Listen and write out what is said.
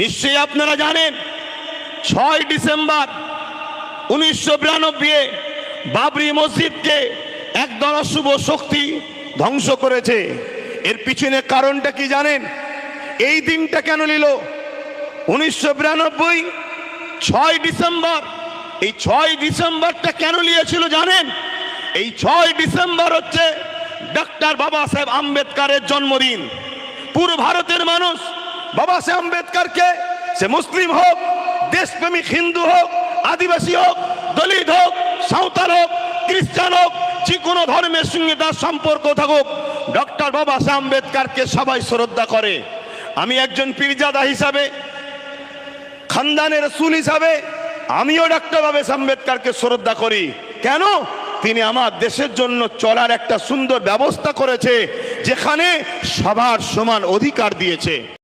নিশ্চয়ই আপনারা জানেন 6 ডিসেম্বর 1992 বাবরি মসজিদকে একদল অশুভ শক্তি ধ্বংস করেছে। এর পিছনে কারণটা কি জানেন? এই দিনটা কেন নিল 1992 6 ডিসেম্বর? এই 6 ডিসেম্বরটা কেন নিয়েছিল জানেন? এই 6 ডিসেম্বর হচ্ছে ডক্টর বাবা সাহেব আম্বেদকরের জন্মদিন। পুরো ভারতের মানুষ বাবা সাহেব আম্বেদকরকে, সে মুসলিম হোক, দেশপ্রেমিক হিন্দু হোক, আদিবাসী হোক, দলিত হোক, সাঁওতাল হোক, খ্রিস্টান হোক, যে কোনো ধর্মের সঙ্গে তার সম্পর্ক থাকুক, ডক্টর বাবা সাহেব আম্বেদকরকে সবাই শ্রদ্ধা করে। আমি একজন পীরজাদা হিসাবে, খানদানের রাসূল হিসাবে আমিও ডক্টর বাবা সাহেব আম্বেদকরকে শ্রদ্ধা করি। কেন? তিনি আমার দেশের জন্য চলার একটা সুন্দর ব্যবস্থা করেছে, যেখানে সবার সমান অধিকার দিয়েছে।